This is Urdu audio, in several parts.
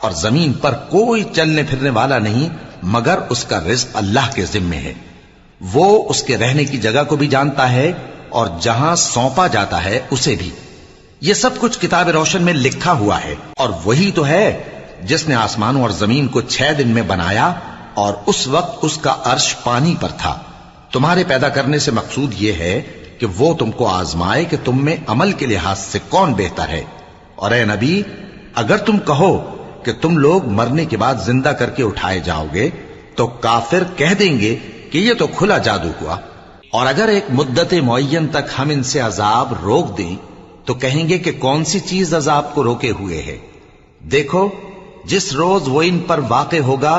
اور زمین پر کوئی چلنے پھرنے والا نہیں مگر اس کا رزق اللہ کے ذمے ہے. وہ اس کے رہنے کی جگہ کو بھی جانتا ہے اور جہاں سونپا جاتا ہے اسے بھی. یہ سب کچھ کتاب روشن میں لکھا ہوا ہے. اور وہی تو ہے جس نے آسمانوں اور زمین کو 6 دن میں بنایا اور اس وقت اس کا عرش پانی پر تھا. تمہارے پیدا کرنے سے مقصود یہ ہے کہ وہ تم کو آزمائے کہ تم میں عمل کے لحاظ سے کون بہتر ہے. اور اے نبی، اگر تم کہو کہ تم لوگ مرنے کے بعد زندہ کر کے اٹھائے جاؤ گے تو کافر کہہ دیں گے کہ یہ تو کھلا جادو ہوا. اور اگر ایک مدت معین تک ہم ان سے عذاب روک دیں تو کہیں گے کہ کون سی چیز عذاب کو روکے ہوئے ہے. دیکھو، جس روز وہ ان پر واقع ہوگا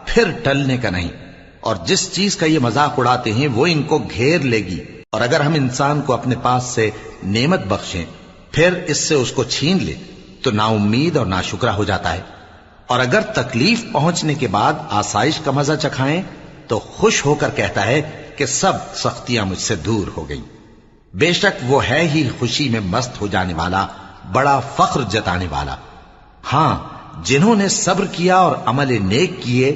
پھر ٹلنے کا نہیں. اور جس چیز کا یہ مذاق اڑاتے ہیں وہ ان کو گھیر لے گی. اور اگر ہم انسان کو اپنے پاس سے نعمت بخشیں پھر اس سے اس کو چھین لے تو نا امید اور ناشکرا ہو جاتا ہے. اور اگر تکلیف پہنچنے کے بعد آسائش کا مزہ چکھائیں تو خوش ہو کر کہتا ہے کہ سب سختیاں مجھ سے دور ہو گئیں. بے شک وہ ہے ہی خوشی میں مست ہو جانے والا، بڑا فخر جتانے والا. ہاں، جنہوں نے صبر کیا اور عمل نیک کیے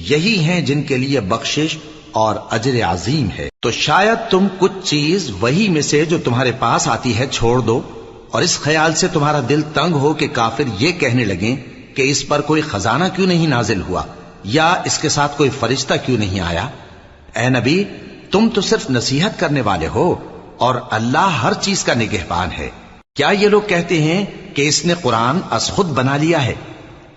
یہی ہیں جن کے لیے بخشش اور اجر عظیم ہے. تو شاید تم کچھ چیز وہی میں سے جو تمہارے پاس آتی ہے چھوڑ دو اور اس خیال سے تمہارا دل تنگ ہو کہ کافر یہ کہنے لگیں کہ اس پر کوئی خزانہ کیوں نہیں نازل ہوا یا اس کے ساتھ کوئی فرشتہ کیوں نہیں آیا. اے نبی، تم تو صرف نصیحت کرنے والے ہو اور اللہ ہر چیز کا نگہبان ہے. کیا یہ لوگ کہتے ہیں کہ اس نے قرآن از خود بنا لیا ہے؟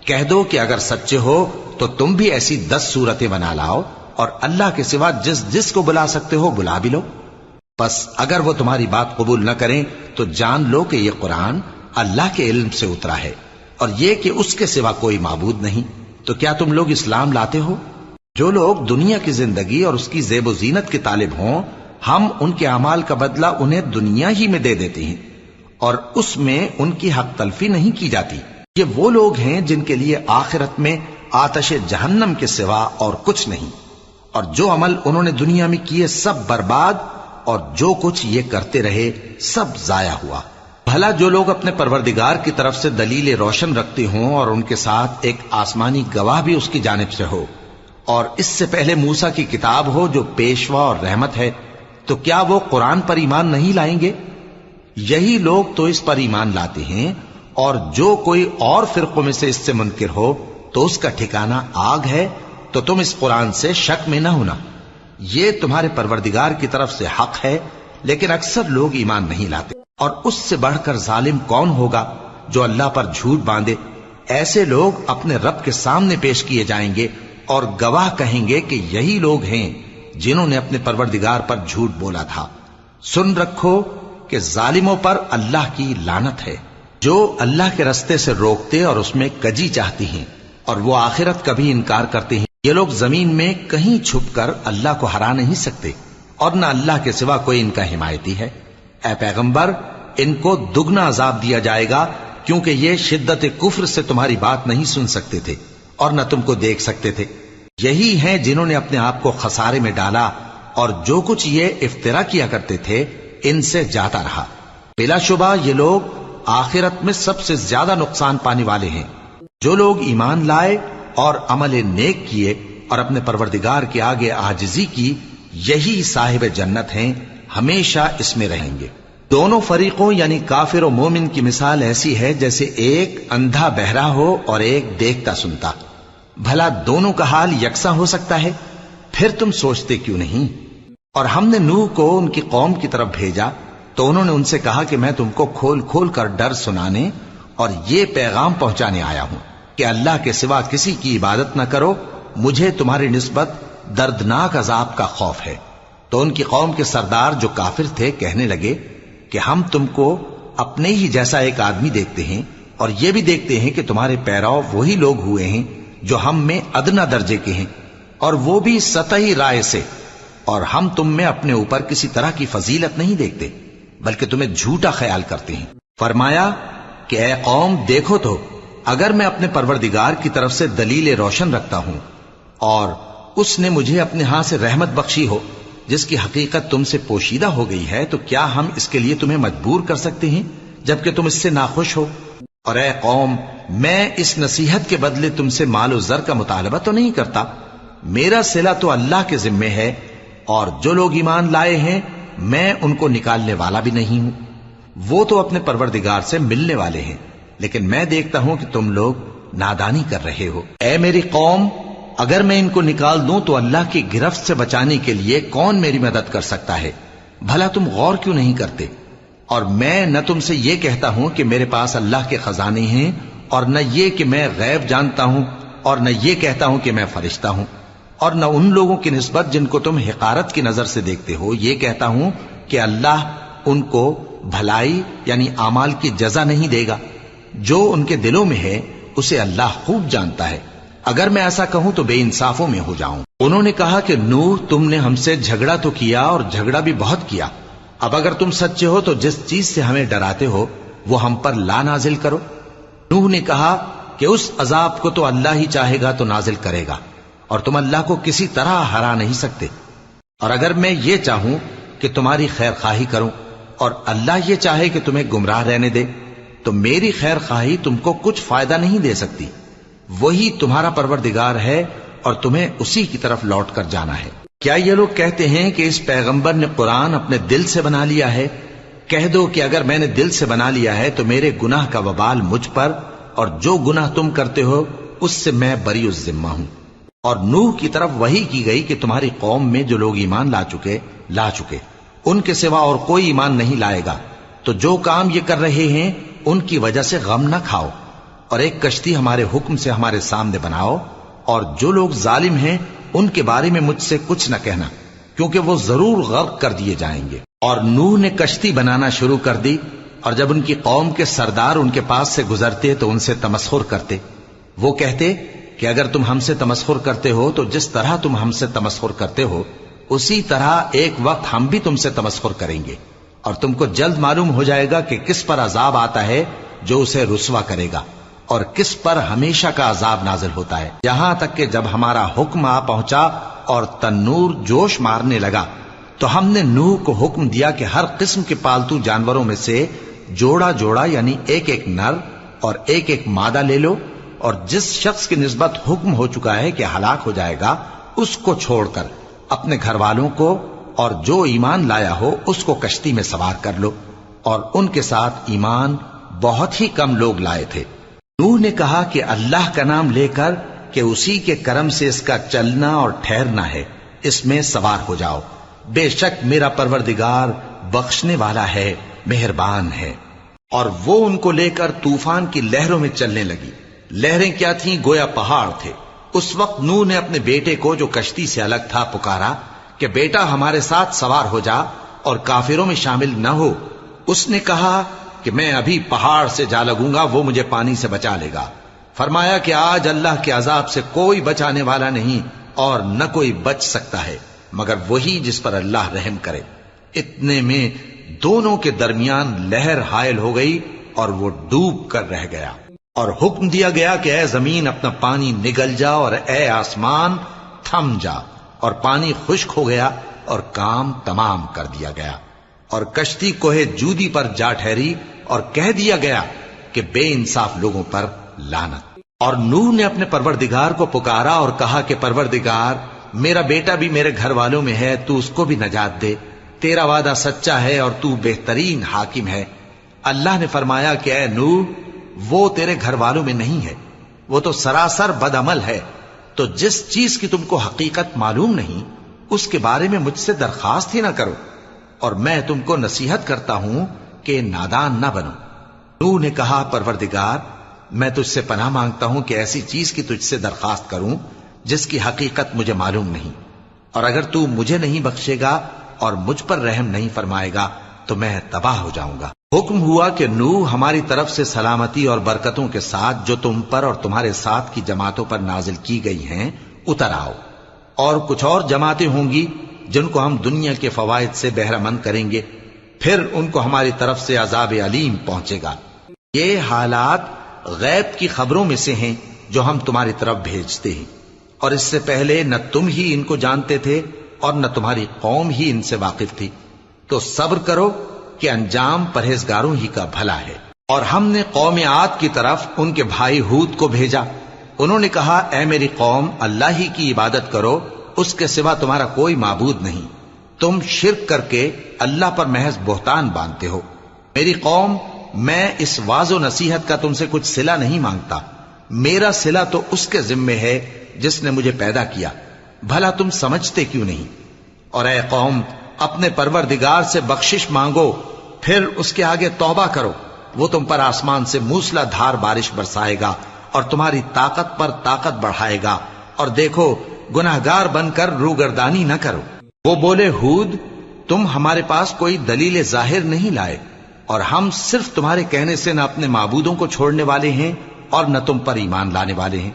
کہہ دو کہ اگر سچے ہو تو تم بھی ایسی 10 صورتیں بنا لاؤ اور اللہ کے سوا جس جس کو بلا سکتے ہو بلا بھی لو. بس اگر وہ تمہاری بات قبول نہ کریں تو جان لو کہ یہ قرآن اللہ کے علم سے اترا ہے اور یہ کہ اس کے سوا کوئی معبود نہیں. تو کیا تم لوگ اسلام لاتے ہو؟ جو لوگ دنیا کی زندگی اور اس کی زیب و زینت کے طالب ہوں ہم ان کے اعمال کا بدلہ انہیں دنیا ہی میں دے دیتے ہیں اور اس میں ان کی حق تلفی نہیں کی جاتی. یہ وہ لوگ ہیں جن کے لیے آخرت میں آتش جہنم کے سوا اور کچھ نہیں. اور جو عمل انہوں نے دنیا میں کیے سب برباد اور جو کچھ یہ کرتے رہے سب ضائع ہوا. بھلا جو لوگ اپنے پروردگار کی طرف سے دلیل روشن رکھتے ہوں اور ان کے ساتھ ایک آسمانی گواہ بھی اس کی جانب سے ہو اور اس سے پہلے موسیٰ کی کتاب ہو جو پیشوا اور رحمت ہے، تو کیا وہ قرآن پر ایمان نہیں لائیں گے؟ یہی لوگ تو اس پر ایمان لاتے ہیں. اور جو کوئی اور فرقوں میں سے اس سے منکر ہو تو اس کا ٹھکانہ آگ ہے. تو تم اس قرآن سے شک میں نہ ہونا، یہ تمہارے پروردگار کی طرف سے حق ہے، لیکن اکثر لوگ ایمان نہیں لاتے. اور اس سے بڑھ کر ظالم کون ہوگا جو اللہ پر جھوٹ باندھے؟ ایسے لوگ اپنے رب کے سامنے پیش کیے جائیں گے اور گواہ کہیں گے کہ یہی لوگ ہیں جنہوں نے اپنے پروردگار پر جھوٹ بولا تھا. سن رکھو کہ ظالموں پر اللہ کی لعنت ہے، جو اللہ کے رستے سے روکتے اور اس میں کجی چاہتی ہیں اور وہ آخرت کا بھی انکار کرتے ہیں. یہ لوگ زمین میں کہیں چھپ کر اللہ کو ہرا نہیں سکتے اور نہ اللہ کے سوا کوئی ان کا حمایتی ہے. اے پیغمبر، ان کو دگنا عذاب دیا جائے گا کیونکہ یہ شدت کفر سے تمہاری بات نہیں سن سکتے تھے اور نہ تم کو دیکھ سکتے تھے. یہی ہیں جنہوں نے اپنے آپ کو خسارے میں ڈالا اور جو کچھ یہ افترا کیا کرتے تھے ان سے جاتا رہا. بلا شبہ یہ لوگ آخرت میں سب سے زیادہ نقصان پانے والے ہیں. جو لوگ ایمان لائے اور عمل نیک کیے اور اپنے پروردگار کے آگے عاجزی کی یہی صاحب جنت ہیں، ہمیشہ اس میں رہیں گے. دونوں فریقوں یعنی کافر و مومن کی مثال ایسی ہے جیسے ایک اندھا بہرا ہو اور ایک دیکھتا سنتا. بھلا دونوں کا حال یکساں ہو سکتا ہے؟ پھر تم سوچتے کیوں نہیں؟ اور ہم نے نوح کو ان کی قوم کی طرف بھیجا تو انہوں نے ان سے کہا کہ میں تم کو کھول کھول کر ڈر سنانے اور یہ پیغام پہنچانے آیا ہوں کہ اللہ کے سوا کسی کی عبادت نہ کرو، مجھے تمہاری نسبت دردناک عذاب کا خوف ہے. تو ان کی قوم کے سردار جو کافر تھے کہنے لگے کہ ہم تم کو اپنے ہی جیسا ایک آدمی دیکھتے ہیں اور یہ بھی دیکھتے ہیں کہ تمہارے پیرو وہی لوگ ہوئے ہیں جو ہم میں ادنا درجے کے ہیں اور وہ بھی سطحی رائے سے، اور ہم تم میں اپنے اوپر کسی طرح کی فضیلت نہیں دیکھتے بلکہ تمہیں جھوٹا خیال کرتے ہیں. فرمایا کہ اے قوم دیکھو تو اگر میں اپنے پروردگار کی طرف سے دلیل روشن رکھتا ہوں اور اس نے مجھے اپنے ہاں سے رحمت بخشی ہو جس کی حقیقت تم سے پوشیدہ ہو گئی ہے، تو کیا ہم اس کے لیے تمہیں مجبور کر سکتے ہیں جبکہ تم اس سے ناخوش ہو؟ اور اے قوم، میں اس نصیحت کے بدلے تم سے مال و زر کا مطالبہ تو نہیں کرتا، میرا صلہ تو اللہ کے ذمے ہے، اور جو لوگ ایمان لائے ہیں میں ان کو نکالنے والا بھی نہیں ہوں، وہ تو اپنے پروردگار سے ملنے والے ہیں، لیکن میں دیکھتا ہوں کہ تم لوگ نادانی کر رہے ہو۔ اے میری قوم، اگر میں ان کو نکال دوں تو اللہ کی گرفت سے بچانے کے لیے کون میری مدد کر سکتا ہے؟ بھلا تم غور کیوں نہیں کرتے؟ اور میں نہ تم سے یہ کہتا ہوں کہ میرے پاس اللہ کے خزانے ہیں، اور نہ یہ کہ میں غیب جانتا ہوں، اور نہ یہ کہتا ہوں کہ میں فرشتہ ہوں، اور نہ ان لوگوں کی نسبت جن کو تم حقارت کی نظر سے دیکھتے ہو یہ کہتا ہوں کہ اللہ ان کو بھلائی یعنی اعمال کی جزا نہیں دے گا۔ جو ان کے دلوں میں ہے اسے اللہ خوب جانتا ہے، اگر میں ایسا کہوں تو بے انصافوں میں ہو جاؤں۔ انہوں نے کہا کہ نوح، تم نے ہم سے جھگڑا تو کیا اور جھگڑا بھی بہت کیا، اب اگر تم سچے ہو تو جس چیز سے ہمیں ڈراتے ہو وہ ہم پر لا نازل کرو۔ نوح نے کہا کہ اس عذاب کو تو اللہ ہی چاہے گا تو نازل کرے گا، اور تم اللہ کو کسی طرح ہرا نہیں سکتے، اور اگر میں یہ چاہوں کہ تمہاری خیر خواہی کروں اور اللہ یہ چاہے کہ تمہیں گمراہ رہنے دے تو میری خیر خواہی تم کو کچھ فائدہ نہیں دے سکتی، وہی تمہارا پروردگار ہے اور تمہیں اسی کی طرف لوٹ کر جانا ہے۔ کیا یہ لوگ کہتے ہیں کہ اس پیغمبر نے قرآن اپنے دل سے بنا لیا ہے؟ کہہ دو کہ اگر میں نے دل سے بنا لیا ہے تو میرے گناہ کا وبال مجھ پر، اور جو گناہ تم کرتے ہو اس سے میں بری الذمہ ہوں۔ اور نوح کی طرف وحی کی گئی کہ تمہاری قوم میں جو لوگ ایمان لا چکے ان کے سوا اور کوئی ایمان نہیں لائے گا، تو جو کام یہ کر رہے ہیں ان کی وجہ سے غم نہ کھاؤ، اور ایک کشتی ہمارے حکم سے ہمارے سامنے بناؤ، اور جو لوگ ظالم ہیں ان کے بارے میں مجھ سے کچھ نہ کہنا، کیونکہ وہ ضرور غرق کر دیے جائیں گے۔ اور نوح نے کشتی بنانا شروع کر دی، اور جب ان کی قوم کے سردار ان کے پاس سے گزرتے تو ان سے تمسخر کرتے۔ وہ کہتے کہ اگر تم ہم سے تمسخر کرتے ہو تو جس طرح تم ہم سے تمسخر کرتے ہو اسی طرح ایک وقت ہم بھی تم سے تمسخر کریں گے، اور تم کو جلد معلوم ہو جائے گا کہ کس پر عذاب آتا ہے جو اسے رسوا کرے گا، اور کس پر ہمیشہ کا عذاب نازل ہوتا ہے۔ یہاں تک کہ جب ہمارا حکم آ پہنچا اور تنور جوش مارنے لگا تو ہم نے نوح کو حکم دیا کہ ہر قسم کے پالتو جانوروں میں سے جوڑا جوڑا یعنی ایک ایک نر اور ایک ایک مادہ لے لو، اور جس شخص کی نسبت حکم ہو چکا ہے کہ ہلاک ہو جائے گا اس کو چھوڑ کر اپنے گھر والوں کو اور جو ایمان لایا ہو اس کو کشتی میں سوار کر لو، اور ان کے ساتھ ایمان بہت ہی کم لوگ لائے تھے۔ نوح نے کہا کہ اللہ کا نام لے کر کہ اسی کے کرم سے اس کا چلنا اور ٹھہرنا ہے، اس میں سوار ہو جاؤ، بے شک میرا پروردگار بخشنے والا ہے، مہربان ہے۔ اور وہ ان کو لے کر طوفان کی لہروں میں چلنے لگی۔ لہریں کیا تھیں؟ گویا پہاڑ تھے۔ اس وقت نوح نے اپنے بیٹے کو جو کشتی سے الگ تھا پکارا کہ بیٹا ہمارے ساتھ سوار ہو جا اور کافروں میں شامل نہ ہو۔ اس نے کہا کہ میں ابھی پہاڑ سے جا لگوں گا، وہ مجھے پانی سے بچا لے گا۔ فرمایا کہ آج اللہ کے عذاب سے کوئی بچانے والا نہیں اور نہ کوئی بچ سکتا ہے مگر وہی جس پر اللہ رحم کرے۔ اتنے میں دونوں کے درمیان لہر حائل ہو گئی اور وہ ڈوب کر رہ گیا، اور حکم دیا گیا کہ اے زمین اپنا پانی نگل جا اور اے آسمان تھم جا، اور پانی خشک ہو گیا اور کام تمام کر دیا گیا، اور کشتی کوہ جودی پر جا ٹھہری، اور کہہ دیا گیا کہ بے انصاف لوگوں پر لعنت۔ اور نوح نے اپنے پروردگار کو پکارا اور کہا کہ پروردگار، میرا بیٹا بھی میرے گھر والوں میں ہے، تو اس کو بھی نجات دے، تیرا وعدہ سچا ہے اور تو بہترین حاکم ہے۔ اللہ نے فرمایا کہ اے نوح، وہ تیرے گھر والوں میں نہیں ہے، وہ تو سراسر بد عمل ہے، تو جس چیز کی تم کو حقیقت معلوم نہیں اس کے بارے میں مجھ سے درخواست ہی نہ کرو، اور میں تم کو نصیحت کرتا ہوں کہ نادان نہ بنو۔ نوح نے کہا پروردگار، میں تجھ سے پناہ مانگتا ہوں کہ ایسی چیز کی تجھ سے درخواست کروں جس کی حقیقت مجھے معلوم نہیں، اور اگر تو مجھے نہیں بخشے گا اور مجھ پر رحم نہیں فرمائے گا تو میں تباہ ہو جاؤں گا۔ حکم ہوا کہ نوح ہماری طرف سے سلامتی اور برکتوں کے ساتھ جو تم پر اور تمہارے ساتھ کی جماعتوں پر نازل کی گئی ہیں اتر آؤ، اور کچھ اور جماعتیں ہوں گی جن کو ہم دنیا کے فوائد سے بہرہ مند کریں گے، پھر ان کو ہماری طرف سے عذاب علیم پہنچے گا۔ یہ حالات غیب کی خبروں میں سے ہیں جو ہم تمہاری طرف بھیجتے ہیں، اور اس سے پہلے نہ تم ہی ان کو جانتے تھے اور نہ تمہاری قوم ہی ان سے واقف تھی، تو صبر کرو کہ انجام پرہیزگاروں ہی کا بھلا ہے۔ اور ہم نے قوم عاد کی طرف ان کے بھائی ہود کو بھیجا. انہوں نے کہا اے میری قوم اللہ ہی کی عبادت کرو، اس کے سوا تمہارا کوئی معبود نہیں. تم شرک کر کے اللہ پر محض بہتان باندھتے ہو. میری قوم میں اس واض و نصیحت کا تم سے کچھ صلہ نہیں مانگتا. میرا صلہ تو اس کے ذمے ہے جس نے مجھے پیدا کیا. بھلا تم سمجھتے کیوں نہیں؟ اور اے قوم اپنے پروردگار سے بخشش مانگو، پھر اس کے آگے توبہ کرو. وہ تم پر آسمان سے موسلا دھار بارش برسائے گا اور تمہاری طاقت پر طاقت بڑھائے گا. اور دیکھو گناہگار بن کر روگردانی نہ کرو. وہ بولے ہود تم ہمارے پاس کوئی دلیل ظاہر نہیں لائے، اور ہم صرف تمہارے کہنے سے نہ اپنے معبودوں کو چھوڑنے والے ہیں اور نہ تم پر ایمان لانے والے ہیں.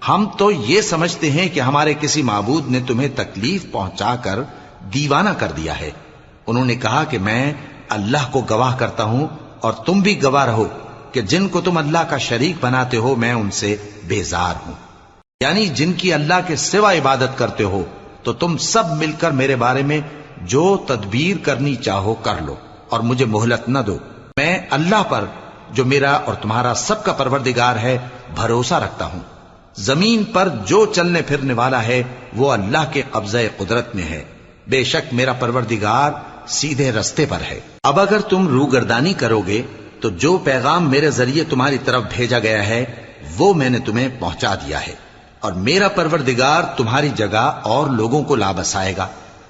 ہم تو یہ سمجھتے ہیں کہ ہمارے کسی معبود نے تمہیں تکلیف پہنچا کر دیوانہ کر دیا ہے. انہوں نے کہا کہ میں اللہ کو گواہ کرتا ہوں اور تم بھی گواہ رہو کہ جن کو تم اللہ کا شریک بناتے ہو میں ان سے بیزار ہوں. یعنی جن کی اللہ کے سوا عبادت کرتے ہو، تو تم سب مل کر میرے بارے میں جو تدبیر کرنی چاہو کر لو اور مجھے مہلت نہ دو. میں اللہ پر جو میرا اور تمہارا سب کا پروردگار ہے بھروسہ رکھتا ہوں. زمین پر جو چلنے پھرنے والا ہے وہ اللہ کے قبضہ قدرت میں ہے. بے شک میرا پروردگار سیدھے رستے پر ہے. اب اگر تم روگردانی کرو گے تو جو پیغام میرے ذریعے تمہاری طرف بھیجا گیا ہے وہ میں نے تمہیں پہنچا دیا ہے، اور میرا پروردگار تمہاری جگہ اور لوگوں کو لا بسائے گا،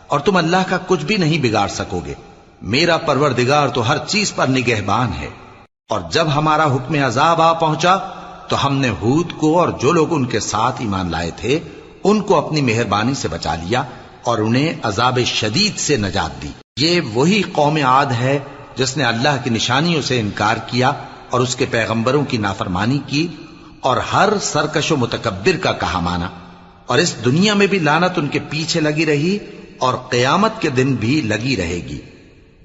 اور تم اللہ کا کچھ بھی نہیں بگاڑ سکو گے. میرا پروردگار تو ہر چیز پر نگہبان ہے. اور جب ہمارا حکم عذاب آ پہنچا تو ہم نے ہود کو اور جو لوگ ان کے ساتھ ایمان لائے تھے ان کو اپنی مہربانی سے بچا لیا اور انہیں عذاب شدید سے نجات دی. یہ وہی قوم عاد ہے جس نے اللہ کی نشانیوں سے انکار کیا اور اس کے پیغمبروں کی نافرمانی کی اور ہر سرکش و متکبر کا کہا مانا. اور اس دنیا میں بھی لعنت ان کے پیچھے لگی رہی اور قیامت کے دن بھی لگی رہے گی.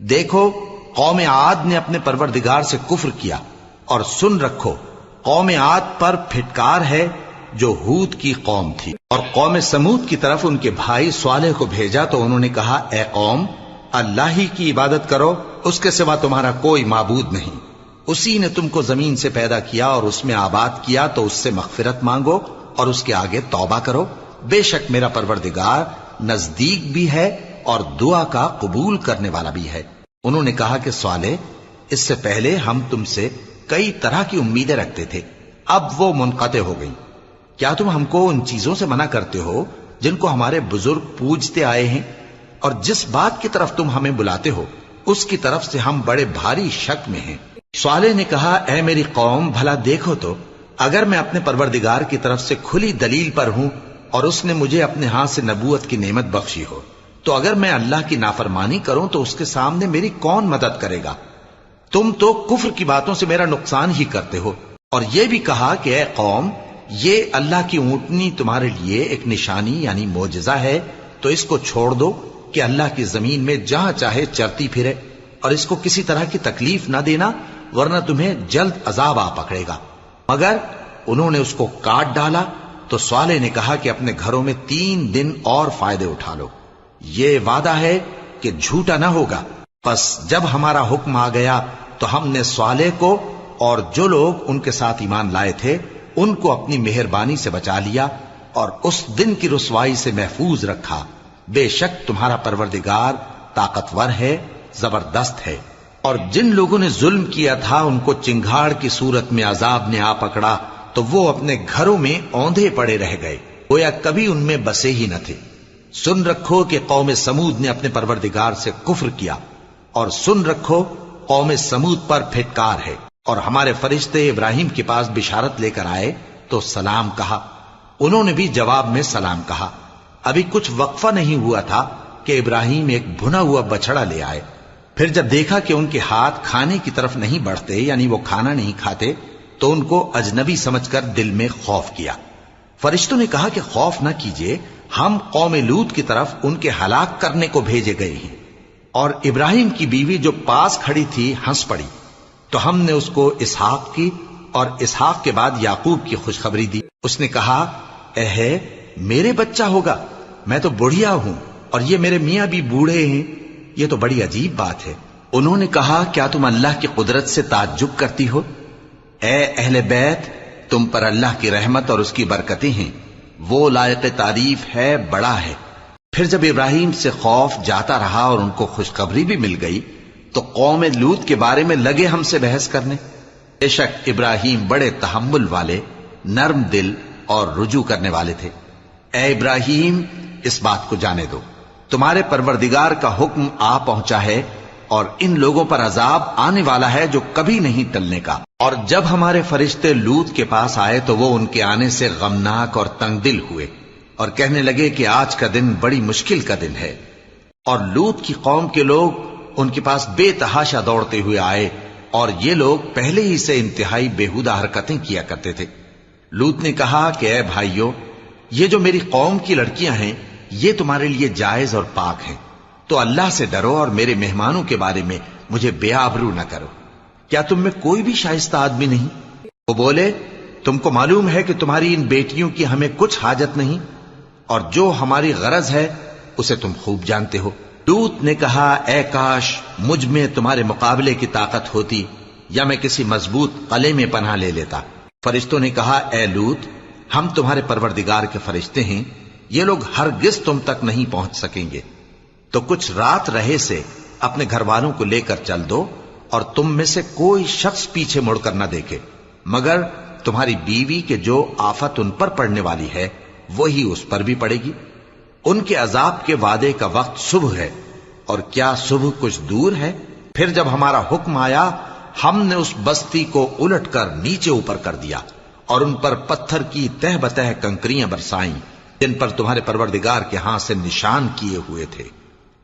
دیکھو قوم عاد نے اپنے پروردگار سے کفر کیا، اور سن رکھو قوم عاد پر پھٹکار ہے جو ہود کی قوم تھی. اور قوم سمود کی طرف ان کے بھائی صالح کو بھیجا تو انہوں نے کہا اے قوم اللہ ہی کی عبادت کرو، اس کے سوا تمہارا کوئی معبود نہیں. اسی نے تم کو زمین سے پیدا کیا اور اس میں آباد کیا، تو اس سے مغفرت مانگو اور اس کے آگے توبہ کرو. بے شک میرا پروردگار نزدیک بھی ہے اور دعا کا قبول کرنے والا بھی ہے. انہوں نے کہا کہ صالح اس سے پہلے ہم تم سے کئی طرح کی امیدیں رکھتے تھے، اب وہ منقطع ہو گئی. کیا تم ہم کو ان چیزوں سے منع کرتے ہو جن کو ہمارے بزرگ پوجتے آئے ہیں؟ اور جس بات کی طرف تم ہمیں بلاتے ہو اس کی طرف سے ہم بڑے بھاری شک میں ہیں. صالح نے کہا اے میری قوم بھلا دیکھو تو اگر میں اپنے پروردگار کی طرف سے کھلی دلیل پر ہوں اور اس نے مجھے اپنے ہاتھ سے نبوت کی نعمت بخشی ہو، تو اگر میں اللہ کی نافرمانی کروں تو اس کے سامنے میری کون مدد کرے گا؟ تم تو کفر کی باتوں سے میرا نقصان ہی کرتے ہو. اور یہ بھی کہا کہ اے قوم یہ اللہ کی اونٹنی تمہارے لیے ایک نشانی یعنی معجزہ ہے، تو اس کو چھوڑ دو کہ اللہ کی زمین میں جہاں چاہے چرتی پھرے، اور اس کو کسی طرح کی تکلیف نہ دینا ورنہ تمہیں جلد عذاب آ پکڑے گا. مگر انہوں نے اس کو کاٹ ڈالا. تو صالح نے کہا کہ اپنے گھروں میں 3 دن اور فائدے اٹھا لو، یہ وعدہ ہے کہ جھوٹا نہ ہوگا. پس جب ہمارا حکم آ گیا تو ہم نے صالح کو اور جو لوگ ان کے ساتھ ایمان لائے تھے ان کو اپنی مہربانی سے بچا لیا اور اس دن کی رسوائی سے محفوظ رکھا. بے شک تمہارا پروردگار طاقتور ہے، زبردست ہے. اور جن لوگوں نے ظلم کیا تھا ان کو چنگھاڑ کی صورت میں عذاب نے آ پکڑا تو وہ اپنے گھروں میں اوندھے پڑے رہ گئے، گویا کبھی ان میں بسے ہی نہ تھے. سن رکھو کہ قوم سمود نے اپنے پروردگار سے کفر کیا، اور سن رکھو قوم سمود پر پھٹکار ہے. اور ہمارے فرشتے ابراہیم کے پاس بشارت لے کر آئے تو سلام کہا، انہوں نے بھی جواب میں سلام کہا. ابھی کچھ وقفہ نہیں ہوا تھا کہ ابراہیم ایک بھنا ہوا بچڑا لے آئے. پھر جب دیکھا کہ ان کے ہاتھ کھانے کی طرف نہیں بڑھتے یعنی وہ کھانا نہیں کھاتے تو ان کو اجنبی سمجھ کر دل میں خوف کیا. فرشتوں نے کہا کہ خوف نہ کیجیے، ہم قوم لوط کی طرف ان کے ہلاک کرنے کو بھیجے گئے ہیں. اور ابراہیم کی بیوی جو پاس کھڑی تھی ہنس پڑی، تو ہم نے اس کو اسحاق کی اور اسحاق کے بعد یعقوب کی خوشخبری دی. اس نے کہا اے میرے بچہ ہوگا، میں تو بڑھیا ہوں اور یہ میرے میاں بھی بوڑھے ہیں، یہ تو بڑی عجیب بات ہے. انہوں نے کہا کیا تم اللہ کی قدرت سے تعجب کرتی ہو؟ اے اہل بیت، تم پر اللہ کی رحمت اور اس کی برکتیں ہیں، وہ لائق تعریف ہے، بڑا ہے۔ پھر جب ابراہیم سے خوف جاتا رہا اور ان کو خوشخبری بھی مل گئی تو قوم لوط کے بارے میں لگے ہم سے بحث کرنے۔ بے شک ابراہیم بڑے تحمل والے، نرم دل اور رجوع کرنے والے تھے۔ اے ابراہیم، اس بات کو جانے دو، تمہارے پروردگار کا حکم آ پہنچا ہے اور ان لوگوں پر عذاب آنے والا ہے جو کبھی نہیں ٹلنے کا۔ اور جب ہمارے فرشتے لوط کے پاس آئے تو وہ ان کے آنے سے غمناک اور تنگ دل ہوئے اور کہنے لگے کہ آج کا دن بڑی مشکل کا دن ہے۔ اور لوط کی قوم کے لوگ ان کے پاس بے تحاشا دوڑتے ہوئے آئے اور یہ لوگ پہلے ہی سے انتہائی بےہودہ حرکتیں کیا کرتے تھے۔ لوط نے کہا کہ اے بھائیو، یہ جو میری قوم کی لڑکیاں ہیں یہ تمہارے لیے جائز اور پاک ہیں، تو اللہ سے ڈرو اور میرے مہمانوں کے بارے میں مجھے بے آبرو نہ کرو۔ کیا تم میں کوئی بھی شائستہ آدمی نہیں؟ وہ بولے تم کو معلوم ہے کہ تمہاری ان بیٹیوں کی ہمیں کچھ حاجت نہیں، اور جو ہماری غرض ہے اسے تم خوب جانتے ہو۔ لوط نے کہا اے کاش مجھ میں تمہارے مقابلے کی طاقت ہوتی یا میں کسی مضبوط قلعے میں پناہ لے لیتا۔ فرشتوں نے کہا اے لوط، ہم تمہارے پروردگار کے فرشتے ہیں، یہ لوگ ہرگز تم تک نہیں پہنچ سکیں گے، تو کچھ رات رہے سے اپنے گھر والوں کو لے کر چل دو اور تم میں سے کوئی شخص پیچھے مڑ کر نہ دیکھے مگر تمہاری بیوی کے جو آفت ان پر پڑنے والی ہے وہی اس پر بھی پڑے گی۔ ان کے عذاب کے وعدے کا وقت صبح ہے، اور کیا صبح کچھ دور ہے؟ پھر جب ہمارا حکم آیا ہم نے اس بستی کو الٹ کر نیچے اوپر کر دیا اور ان پر پتھر کی تہ بتہ کنکریاں برسائیں جن پر تمہارے پروردگار کے ہاں سے نشان کیے ہوئے تھے،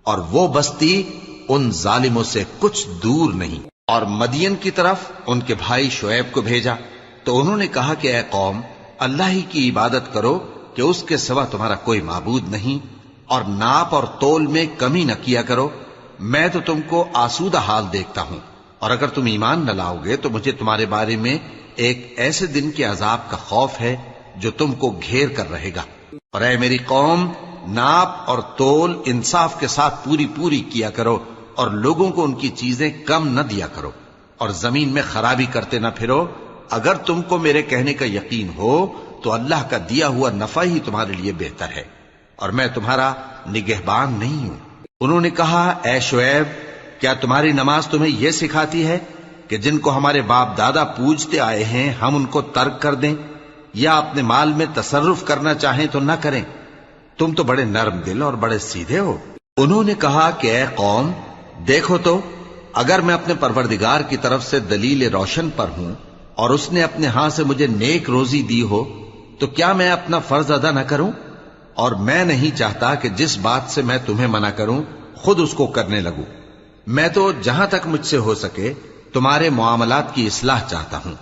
اور وہ بستی ان ظالموں سے کچھ دور نہیں۔ اور مدین کی طرف ان کے بھائی شعیب کو بھیجا تو انہوں نے کہا کہ اے قوم، اللہ ہی کی عبادت کرو کہ اس کے سوا تمہارا کوئی معبود نہیں، اور ناپ اور تول میں کمی نہ کیا کرو، میں تو تم کو آسودہ حال دیکھتا ہوں، اور اگر تم ایمان نہ لاؤ گے تو مجھے تمہارے بارے میں ایک ایسے دن کے عذاب کا خوف ہے جو تم کو گھیر کر رہے گا۔ اور اے میری قوم، ناپ اور تول انصاف کے ساتھ پوری پوری کیا کرو، اور لوگوں کو ان کی چیزیں کم نہ دیا کرو، اور زمین میں خرابی کرتے نہ پھرو۔ اگر تم کو میرے کہنے کا یقین ہو تو اللہ کا دیا ہوا نفع ہی تمہارے لیے بہتر ہے، اور میں تمہارا نگہبان نہیں ہوں۔ انہوں نے کہا اے شعیب، کیا تمہاری نماز تمہیں یہ سکھاتی ہے کہ جن کو ہمارے باپ دادا پوجتے آئے ہیں ہم ان کو ترک کر دیں، یا اپنے مال میں تصرف کرنا چاہیں تو نہ کریں؟ تم تو بڑے نرم دل اور بڑے سیدھے ہو۔ انہوں نے کہا کہ اے قوم، دیکھو تو اگر میں اپنے پروردگار کی طرف سے دلیل روشن پر ہوں اور اس نے اپنے ہاں سے مجھے نیک روزی دی ہو تو کیا میں اپنا فرض ادا نہ کروں؟ اور میں نہیں چاہتا کہ جس بات سے میں تمہیں منع کروں خود اس کو کرنے لگوں۔ میں تو جہاں تک مجھ سے ہو سکے تمہارے معاملات کی اصلاح چاہتا ہوں،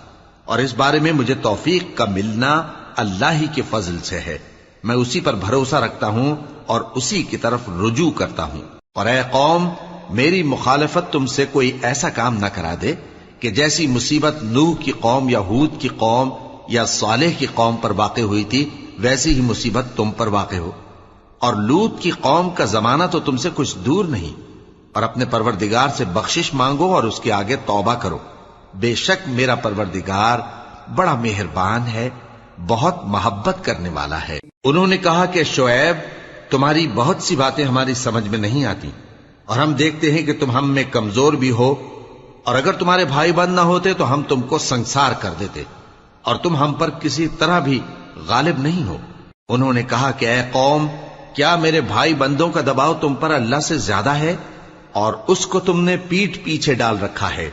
اور اس بارے میں مجھے توفیق کا ملنا اللہ ہی کے فضل سے ہے۔ میں اسی پر بھروسہ رکھتا ہوں اور اسی کی طرف رجوع کرتا ہوں۔ اور اے قوم، میری مخالفت تم سے کوئی ایسا کام نہ کرا دے کہ جیسی مصیبت نوح کی قوم یا ہود کی قوم یا صالح کی قوم پر واقع ہوئی تھی ویسی ہی مصیبت تم پر واقع ہو۔ اور لوط کی قوم کا زمانہ تو تم سے کچھ دور نہیں، اور اپنے پروردگار سے بخشش مانگو اور اس کے آگے توبہ کرو، بے شک میرا پروردگار بڑا مہربان ہے، بہت محبت کرنے والا ہے۔ انہوں نے کہا کہ شعیب، تمہاری بہت سی باتیں ہماری سمجھ میں نہیں آتی، اور ہم دیکھتے ہیں کہ تم ہم میں کمزور بھی ہو، اور اگر تمہارے بھائی بند نہ ہوتے تو ہم تم کو سنسار کر دیتے، اور تم ہم پر کسی طرح بھی غالب نہیں ہو۔ انہوں نے کہا کہ اے قوم، کیا میرے بھائی بندوں کا دباؤ تم پر اللہ سے زیادہ ہے، اور اس کو تم نے پیٹھ پیچھے ڈال رکھا ہے؟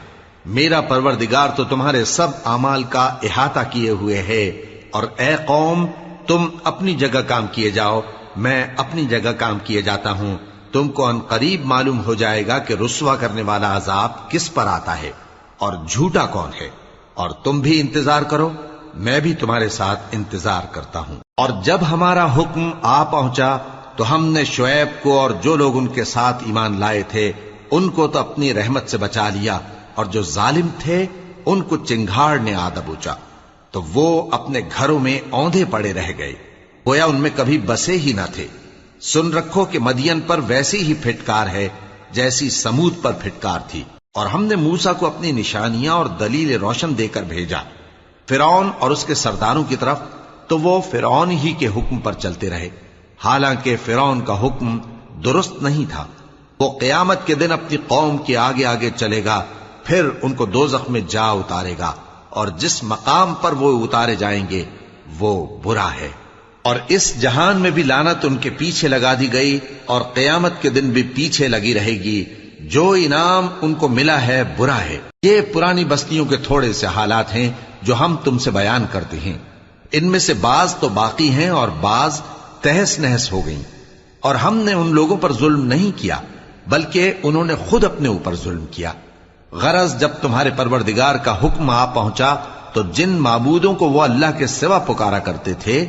میرا پروردگار تو تمہارے سب اعمال کا احاطہ کیے ہوئے ہے۔ اور اے قوم، تم اپنی جگہ کام کیے جاؤ، میں اپنی جگہ کام کیے جاتا ہوں۔ تم کو ان قریب معلوم ہو جائے گا کہ رسوا کرنے والا عذاب کس پر آتا ہے اور جھوٹا کون ہے، اور تم بھی انتظار کرو، میں بھی تمہارے ساتھ انتظار کرتا ہوں۔ اور جب ہمارا حکم آ پہنچا تو ہم نے شعیب کو اور جو لوگ ان کے ساتھ ایمان لائے تھے ان کو تو اپنی رحمت سے بچا لیا، اور جو ظالم تھے ان کو چنگھاڑ نے آ دبوچا، تو وہ اپنے گھروں میں اوندھے پڑے رہ گئے، گویا ان میں کبھی بسے ہی نہ تھے۔ سن رکھو کہ مدین پر ویسی ہی پھٹکار ہے جیسی سمود پر پھٹکار تھی۔ اور ہم نے موسیٰ کو اپنی نشانیاں اور دلیل روشن دے کر بھیجا فرعون اور اس کے سرداروں کی طرف، تو وہ فرعون ہی کے حکم پر چلتے رہے، حالانکہ فرعون کا حکم درست نہیں تھا۔ وہ قیامت کے دن اپنی قوم کے آگے آگے چلے گا، پھر ان کو دوزخ میں جا اتارے گا، اور جس مقام پر وہ اتارے جائیں گے وہ برا ہے۔ اور اس جہان میں بھی لعنت ان کے پیچھے لگا دی گئی، اور قیامت کے دن بھی پیچھے لگی رہے گی۔ جو انعام ان کو ملا ہے برا ہے۔ یہ پرانی بستیوں کے تھوڑے سے حالات ہیں جو ہم تم سے بیان کرتے ہیں، ان میں سے بعض تو باقی ہیں اور بعض تہس نہس ہو گئیں۔ اور ہم نے ان لوگوں پر ظلم نہیں کیا بلکہ انہوں نے خود اپنے اوپر ظلم کیا۔ غرض جب تمہارے پروردگار کا حکم آ پہنچا تو جن معبودوں کو وہ اللہ کے سوا پکارا کرتے تھے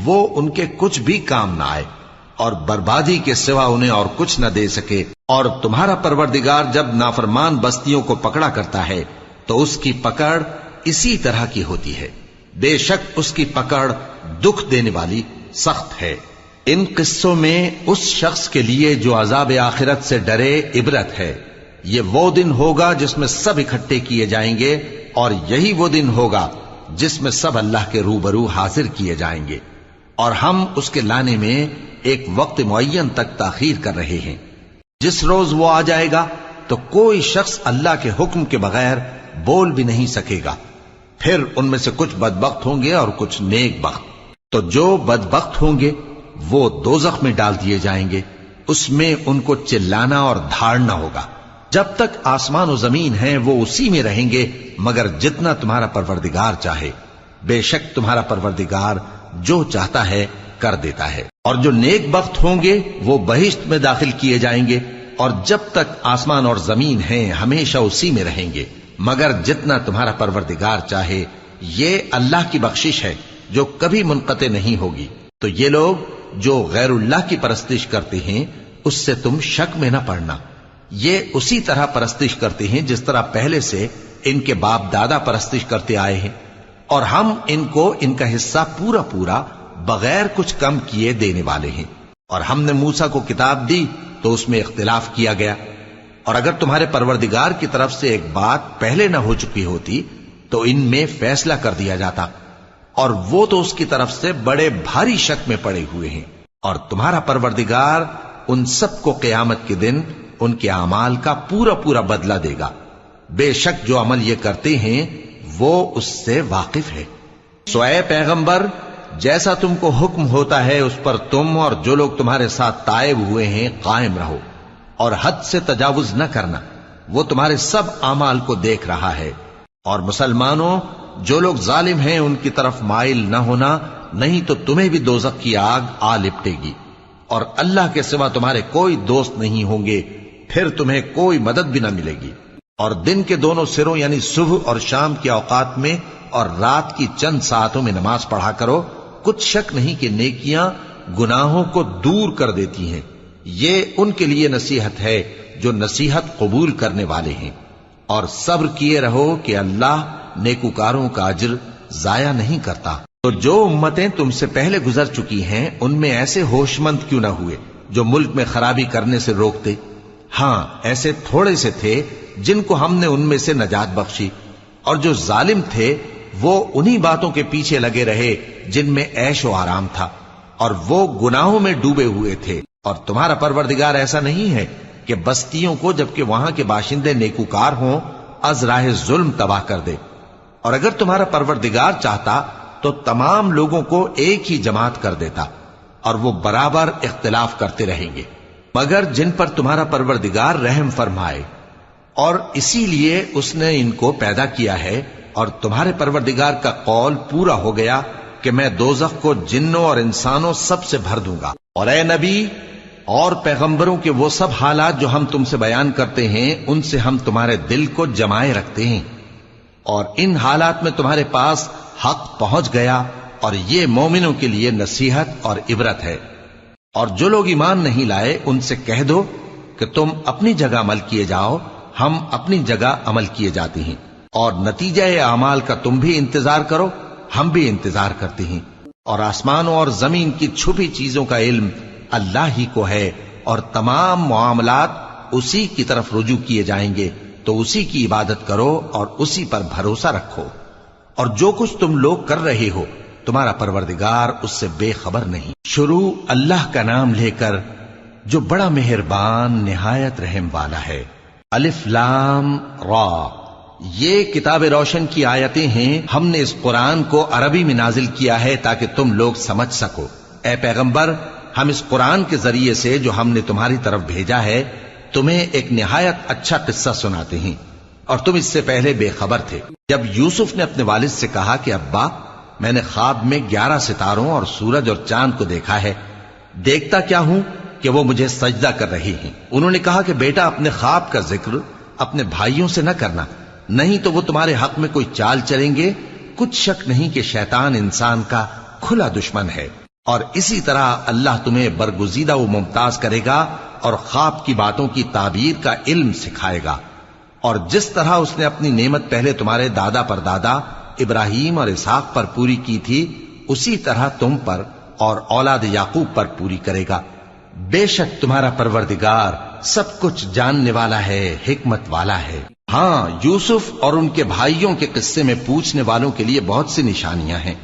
وہ ان کے کچھ بھی کام نہ آئے، اور بربادی کے سوا انہیں اور کچھ نہ دے سکے۔ اور تمہارا پروردگار جب نافرمان بستیوں کو پکڑا کرتا ہے تو اس کی پکڑ اسی طرح کی ہوتی ہے، بے شک اس کی پکڑ دکھ دینے والی سخت ہے۔ ان قصوں میں اس شخص کے لیے جو عذاب آخرت سے ڈرے عبرت ہے۔ یہ وہ دن ہوگا جس میں سب اکٹھے کیے جائیں گے، اور یہی وہ دن ہوگا جس میں سب اللہ کے روبرو حاضر کیے جائیں گے، اور ہم اس کے لانے میں ایک وقت معین تک تاخیر کر رہے ہیں۔ جس روز وہ آ جائے گا تو کوئی شخص اللہ کے حکم کے بغیر بول بھی نہیں سکے گا۔ پھر ان میں سے کچھ بدبخت ہوں گے اور کچھ نیک بخت۔ تو جو بدبخت ہوں گے وہ دوزخ میں ڈال دیے جائیں گے، اس میں ان کو چلانا اور دھاڑنا ہوگا۔ جب تک آسمان و زمین ہیں وہ اسی میں رہیں گے مگر جتنا تمہارا پروردگار چاہے، بے شک تمہارا پروردگار جو چاہتا ہے کر دیتا ہے۔ اور جو نیک بخت ہوں گے وہ بہشت میں داخل کیے جائیں گے، اور جب تک آسمان اور زمین ہیں ہمیشہ اسی میں رہیں گے مگر جتنا تمہارا پروردگار چاہے۔ یہ اللہ کی بخشش ہے جو کبھی منقطع نہیں ہوگی۔ تو یہ لوگ جو غیر اللہ کی پرستش کرتے ہیں اس سے تم شک میں نہ پڑنا، یہ اسی طرح پرستش کرتے ہیں جس طرح پہلے سے ان کے باپ دادا پرستش کرتے آئے ہیں، اور ہم ان کو ان کا حصہ پورا پورا بغیر کچھ کم کیے دینے والے ہیں۔ اور ہم نے موسیٰ کو کتاب دی تو اس میں اختلاف کیا گیا، اور اگر تمہارے پروردگار کی طرف سے ایک بات پہلے نہ ہو چکی ہوتی تو ان میں فیصلہ کر دیا جاتا، اور وہ تو اس کی طرف سے بڑے بھاری شک میں پڑے ہوئے ہیں۔ اور تمہارا پروردگار ان سب کو قیامت کے دن ان کے اعمال کا پورا پورا بدلہ دے گا، بے شک جو عمل یہ کرتے ہیں وہ اس سے واقف ہے۔ سو اے پیغمبر، جیسا تم کو حکم ہوتا ہے اس پر تم اور جو لوگ تمہارے ساتھ تائب ہوئے ہیں قائم رہو، اور حد سے تجاوز نہ کرنا، وہ تمہارے سب اعمال کو دیکھ رہا ہے۔ اور مسلمانوں، جو لوگ ظالم ہیں ان کی طرف مائل نہ ہونا، نہیں تو تمہیں بھی دوزخ کی آگ آ لپٹے گی، اور اللہ کے سوا تمہارے کوئی دوست نہیں ہوں گے، پھر تمہیں کوئی مدد بھی نہ ملے گی۔ اور دن کے دونوں سروں یعنی صبح اور شام کے اوقات میں اور رات کی چند ساعتوں میں نماز پڑھا کرو، کچھ شک نہیں کہ نیکیاں گناہوں کو دور کر دیتی ہیں۔ یہ ان کے لیے نصیحت ہے جو نصیحت قبول کرنے والے ہیں۔ اور صبر کیے رہو کہ اللہ نیکوکاروں کا اجر ضائع نہیں کرتا۔ تو جو امتیں تم سے پہلے گزر چکی ہیں ان میں ایسے ہوش مند کیوں نہ ہوئے جو ملک میں خرابی کرنے سے روکتے؟ ہاں، ایسے تھوڑے سے تھے جن کو ہم نے ان میں سے نجات بخشی، اور جو ظالم تھے وہ انہی باتوں کے پیچھے لگے رہے جن میں عیش و آرام تھا، اور وہ گناہوں میں ڈوبے ہوئے تھے۔ اور تمہارا پروردگار ایسا نہیں ہے کہ بستیوں کو جبکہ وہاں کے باشندے نیکوکار ہوں از راہ ظلم تباہ کر دے۔ اور اگر تمہارا پروردگار چاہتا تو تمام لوگوں کو ایک ہی جماعت کر دیتا، اور وہ برابر اختلاف کرتے رہیں گے، مگر جن پر تمہارا پروردگار رحم فرمائے، اور اسی لیے اس نے ان کو پیدا کیا ہے۔ اور تمہارے پروردگار کا قول پورا ہو گیا کہ میں دوزخ کو جنوں اور انسانوں سب سے بھر دوں گا۔ اور اے نبی اور پیغمبروں کے وہ سب حالات جو ہم تم سے بیان کرتے ہیں ان سے ہم تمہارے دل کو جمائے رکھتے ہیں، اور ان حالات میں تمہارے پاس حق پہنچ گیا، اور یہ مومنوں کے لیے نصیحت اور عبرت ہے۔ اور جو لوگ ایمان نہیں لائے ان سے کہہ دو کہ تم اپنی جگہ عمل کیے جاؤ، ہم اپنی جگہ عمل کیے جاتے ہیں، اور نتیجہ اعمال کا تم بھی انتظار کرو، ہم بھی انتظار کرتے ہیں۔ اور آسمانوں اور زمین کی چھپی چیزوں کا علم اللہ ہی کو ہے، اور تمام معاملات اسی کی طرف رجوع کیے جائیں گے۔ تو اسی کی عبادت کرو اور اسی پر بھروسہ رکھو، اور جو کچھ تم لوگ کر رہے ہو تمہارا پروردگار اس سے بے خبر نہیں۔ شروع اللہ کا نام لے کر جو بڑا مہربان نہایت رحم والا ہے۔ الف لام را، یہ کتاب روشن کی آیتیں ہیں۔ ہم نے اس قرآن کو عربی میں نازل کیا ہے تاکہ تم لوگ سمجھ سکو۔ اے پیغمبر، ہم اس قرآن کے ذریعے سے جو ہم نے تمہاری طرف بھیجا ہے تمہیں ایک نہایت اچھا قصہ سناتے ہیں، اور تم اس سے پہلے بے خبر تھے۔ جب یوسف نے اپنے والد سے کہا کہ ابا، میں نے خواب میں 11 ستاروں اور سورج اور چاند کو دیکھا ہے، دیکھتا کیا ہوں کہ وہ مجھے سجدہ کر رہی ہیں۔ انہوں نے کہا کہ بیٹا، اپنے خواب کا ذکر اپنے بھائیوں سے نہ کرنا، نہیں تو وہ تمہارے حق میں کوئی چال چلیں گے۔ کچھ شک نہیں کہ شیطان انسان کا کھلا دشمن ہے، اور اسی طرح اللہ تمہیں برگزیدہ و ممتاز کرے گا اور خواب کی باتوں کی تعبیر کا علم سکھائے گا، اور جس طرح اس نے اپنی نعمت پہلے تمہارے دادا پر دادا ابراہیم اور اسحاق پر پوری کی تھی، اسی طرح تم پر اور اولاد یعقوب پر پوری کرے گا۔ بے شک تمہارا پروردگار سب کچھ جاننے والا ہے، حکمت والا ہے۔ ہاں، یوسف اور ان کے بھائیوں کے قصے میں پوچھنے والوں کے لیے بہت سی نشانیاں ہیں۔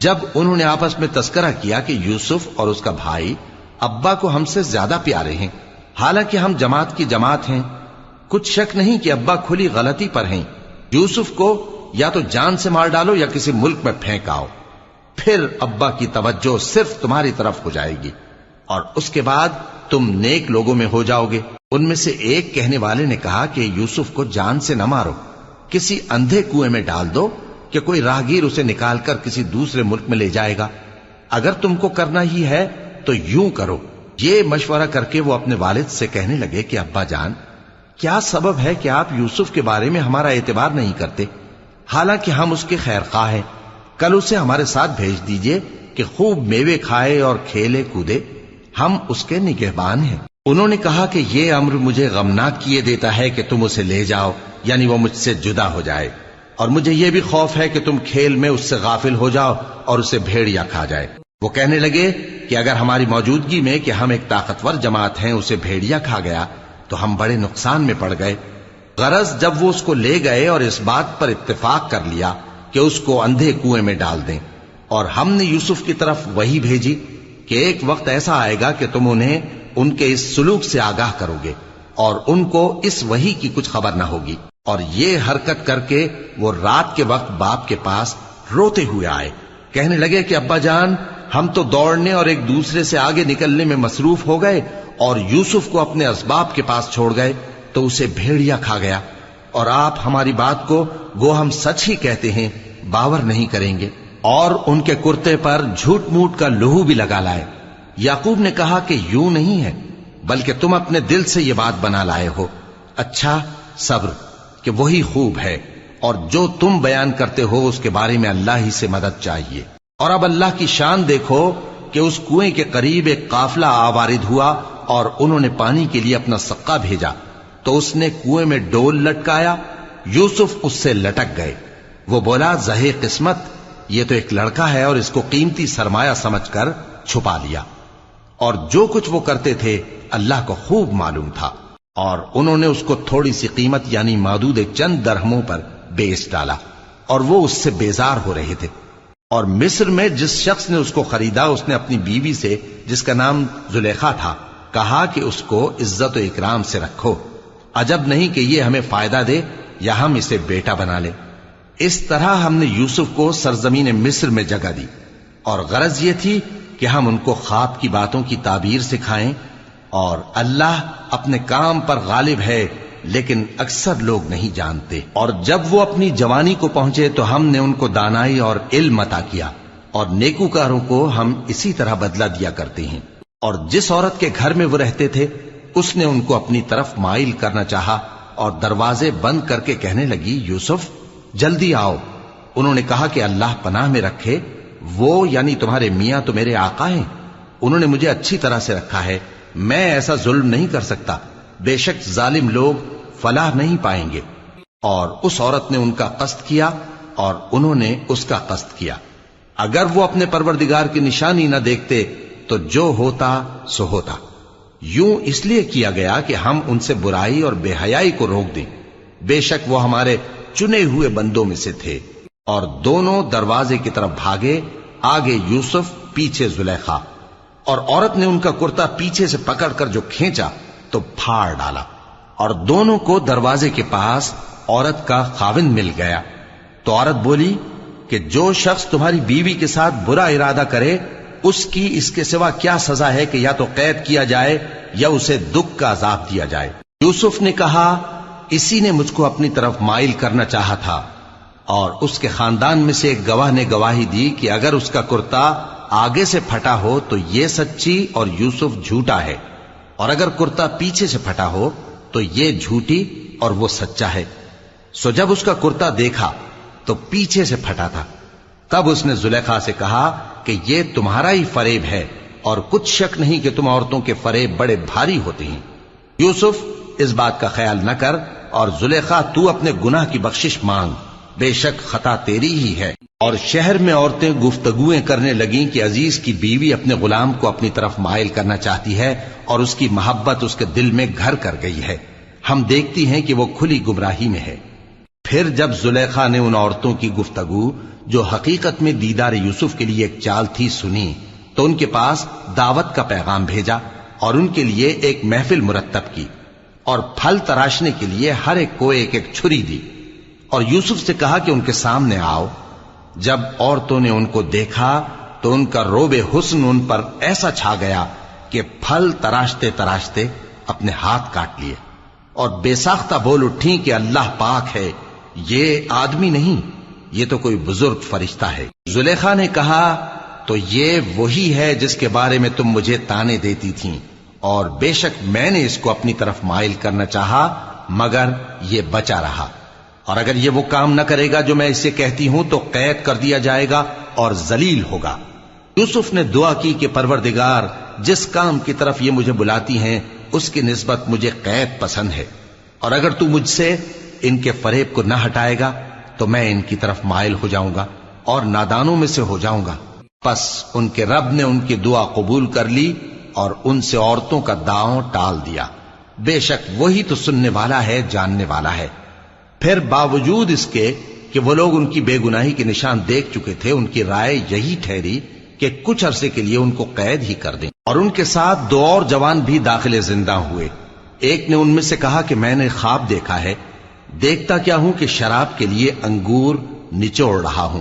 جب انہوں نے آپس میں تذکرہ کیا کہ یوسف اور اس کا بھائی ابا کو ہم سے زیادہ پیارے ہیں، حالانکہ ہم جماعت کی جماعت ہیں، کچھ شک نہیں کہ ابا کھلی غلطی پر ہیں، یوسف کو یا تو جان سے مار ڈالو یا کسی ملک میں پھینک آؤ، پھر ابا کی توجہ صرف تمہاری طرف ہو جائے گی، اور اس کے بعد تم نیک لوگوں میں ہو جاؤ گے۔ ان میں سے ایک کہنے والے نے کہا کہ یوسف کو جان سے نہ مارو، کسی اندھے کنویں میں ڈال دو کہ کوئی راہگیر اسے نکال کر کسی دوسرے ملک میں لے جائے گا۔ اگر تم کو کرنا ہی ہے تو یوں کرو۔ یہ مشورہ کر کے وہ اپنے والد سے کہنے لگے کہ ابا جان، کیا سبب ہے کہ آپ یوسف کے بارے میں ہمارا اعتبار نہیں کرتے، حالانکہ ہم اس کے خیر خواہ ہیں؟ کل اسے ہمارے ساتھ بھیج دیجئے کہ خوب میوے کھائے اور کھیلے کودے، ہم اس کے نگہبان ہیں۔ انہوں نے کہا کہ یہ امر مجھے غمناک کیے دیتا ہے کہ تم اسے لے جاؤ، یعنی وہ مجھ سے جدا ہو جائے، اور مجھے یہ بھی خوف ہے کہ تم کھیل میں اس سے غافل ہو جاؤ اور اسے بھیڑیا کھا جائے۔ وہ کہنے لگے کہ اگر ہماری موجودگی میں کہ ہم ایک طاقتور جماعت ہیں اسے بھیڑیا کھا گیا تو ہم بڑے نقصان میں پڑ گئے۔ غرض جب وہ اس کو لے گئے اور اس بات پر اتفاق کر لیا کہ اس کو اندھے کنویں میں ڈال دیں، اور ہم نے یوسف کی طرف وحی بھیجی کہ ایک وقت ایسا آئے گا کہ تم انہیں ان کے اس سلوک سے آگاہ کرو گے، اور ان کو اس وحی کی کچھ خبر نہ ہوگی۔ اور یہ حرکت کر کے وہ رات کے وقت باپ کے پاس روتے ہوئے آئے، کہنے لگے کہ ابا جان، ہم تو دوڑنے اور ایک دوسرے سے آگے نکلنے میں مصروف ہو گئے اور یوسف کو اپنے اسباب کے پاس چھوڑ گئے تو اسے بھیڑیا کھا گیا، اور آپ ہماری بات کو گو ہم سچ ہی کہتے ہیں باور نہیں کریں گے، اور ان کے کرتے پر جھوٹ موٹ کا لہو بھی لگا لائے۔ یعقوب نے کہا کہ یوں نہیں ہے، بلکہ تم اپنے دل سے یہ بات بنا لائے ہو۔ اچھا، صبر کہ وہی خوب ہے، اور جو تم بیان کرتے ہو اس کے بارے میں اللہ ہی سے مدد چاہیے۔ اور اب اللہ کی شان دیکھو کہ اس کنویں کے قریب ایک قافلہ آوارد ہوا اور انہوں نے پانی کے لیے اپنا سقا بھیجا، تو اس نے کنویں میں ڈول لٹکایا، یوسف اس سے لٹک گئے۔ وہ بولا، زہے قسمت، یہ تو ایک لڑکا ہے، اور اس کو قیمتی سرمایہ سمجھ کر چھپا لیا۔ اور جو کچھ وہ کرتے تھے اللہ کو خوب معلوم تھا، اور انہوں نے اس کو تھوڑی سی قیمت یعنی مادود چند درہموں پر بیچ ڈالا، اور وہ اس سے بیزار ہو رہے تھے۔ اور مصر میں جس شخص نے اس کو خریدا، اس نے اپنی بیوی سے جس کا نام زلیخا تھا کہا کہ اس کو عزت و اکرام سے رکھو، عجب نہیں کہ یہ ہمیں فائدہ دے یا ہم اسے بیٹا بنا لیں۔ اس طرح ہم نے یوسف کو سرزمین مصر میں جگہ دی، اور غرض یہ تھی کہ ہم ان کو خواب کی باتوں کی تعبیر سکھائیں، اور اللہ اپنے کام پر غالب ہے لیکن اکثر لوگ نہیں جانتے۔ اور جب وہ اپنی جوانی کو پہنچے تو ہم نے ان کو دانائی اور علم عطا کیا، اور نیکوکاروں کو ہم اسی طرح بدلہ دیا کرتے ہیں۔ اور جس عورت کے گھر میں وہ رہتے تھے اس نے ان کو اپنی طرف مائل کرنا چاہا، اور دروازے بند کر کے کہنے لگی، یوسف جلدی آؤ۔ انہوں نے کہا کہ اللہ پناہ میں رکھے، وہ یعنی تمہارے میاں تو میرے آقا ہیں، انہوں نے مجھے اچھی طرح سے رکھا ہے، میں ایسا ظلم نہیں کر سکتا، بے شک ظالم لوگ فلاح نہیں پائیں گے۔ اور اس عورت نے ان کا قصد کیا اور انہوں نے اس کا قصد کیا۔ اگر وہ اپنے پروردگار کی نشانی نہ دیکھتے تو جو ہوتا سو ہوتا۔ یوں اس لیے کیا گیا کہ ہم ان سے برائی اور بے حیائی کو روک دیں، بے شک وہ ہمارے چنے ہوئے بندوں میں سے تھے۔ اور دونوں دروازے کی طرف بھاگے، آگے یوسف پیچھے زلیخا، اور عورت نے ان کا کرتا پیچھے سے پکڑ کر جو کھینچا تو پھاڑ ڈالا، اور دونوں کو دروازے کے پاس عورت کا خاوند مل گیا۔ تو عورت بولی کہ جو شخص تمہاری بیوی کے ساتھ برا ارادہ کرے اس کی اس کے سوا کیا سزا ہے کہ یا تو قید کیا جائے یا اسے دکھ کا عذاب دیا جائے۔ یوسف نے کہا اسی نے مجھ کو اپنی طرف مائل کرنا چاہا تھا، اور اس کے خاندان میں سے ایک گواہ نے گواہی دی کہ اگر اس کا کرتا آگے سے پھٹا ہو تو یہ سچی اور یوسف جھوٹا ہے، اور اگر کرتا پیچھے سے پھٹا ہو تو یہ جھوٹی اور وہ سچا ہے۔ سو جب اس کا کرتا دیکھا تو پیچھے سے پھٹا تھا، تب اس نے زلیخا سے کہا کہ یہ تمہارا ہی فریب ہے، اور کچھ شک نہیں کہ تم عورتوں کے فریب بڑے بھاری ہوتے ہیں۔ یوسف اس بات کا خیال نہ کر، اور زلیخا تو اپنے گناہ کی بخشش مانگ، بے شک خطا تیری ہی ہے۔ اور شہر میں عورتیں گفتگویں کرنے لگیں کہ عزیز کی بیوی اپنے غلام کو اپنی طرف مائل کرنا چاہتی ہے، اور اس کی محبت اس کے دل میں گھر کر گئی ہے، ہم دیکھتی ہیں کہ وہ کھلی گمراہی میں ہے۔ پھر جب زلیخا نے ان عورتوں کی گفتگو جو حقیقت میں دیدار یوسف کے لیے ایک چال تھی سنی، تو ان کے پاس دعوت کا پیغام بھیجا، اور ان کے لیے ایک محفل مرتب کی، اور پھل تراشنے کے لیے ہر ایک کو ایک ایک چھری دی، اور یوسف سے کہا کہ ان کے سامنے آؤ۔ جب عورتوں نے ان کو دیکھا تو ان کا روب حسن ان پر ایسا چھا گیا کہ پھل تراشتے تراشتے اپنے ہاتھ کاٹ لیے، اور بے ساختہ بول اٹھیں کہ اللہ پاک ہے، یہ آدمی نہیں، یہ تو کوئی بزرگ فرشتہ ہے۔ زلیخا نے کہا تو یہ وہی ہے جس کے بارے میں تم مجھے تانے دیتی تھیں، اور بے شک میں نے اس کو اپنی طرف مائل کرنا چاہا مگر یہ بچا رہا، اور اگر یہ وہ کام نہ کرے گا جو میں اسے کہتی ہوں تو قید کر دیا جائے گا اور ذلیل ہوگا۔ یوسف نے دعا کی کہ پروردگار جس کام کی طرف یہ مجھے بلاتی ہیں اس کی نسبت مجھے قید پسند ہے، اور اگر تو مجھ سے ان کے فریب کو نہ ہٹائے گا تو میں ان کی طرف مائل ہو جاؤں گا اور نادانوں میں سے ہو جاؤں گا۔ پس ان کے رب نے ان کی دعا قبول کر لی اور ان سے عورتوں کا داؤں ٹال دیا، بے شک وہی تو سننے والا ہے، جاننے والا ہے۔ پھر باوجود اس کے کہ وہ لوگ ان کی بے گناہی کے نشان دیکھ چکے تھے، ان کی رائے یہی ٹھہری کہ کچھ عرصے کے لیے ان کو قید ہی کر دیں، اور ان کے ساتھ دو اور جوان بھی داخل زندہ ہوئے۔ ایک نے ان میں سے کہا کہ میں نے خواب دیکھا ہے، دیکھتا کیا ہوں کہ شراب کے لیے انگور نچوڑ رہا ہوں۔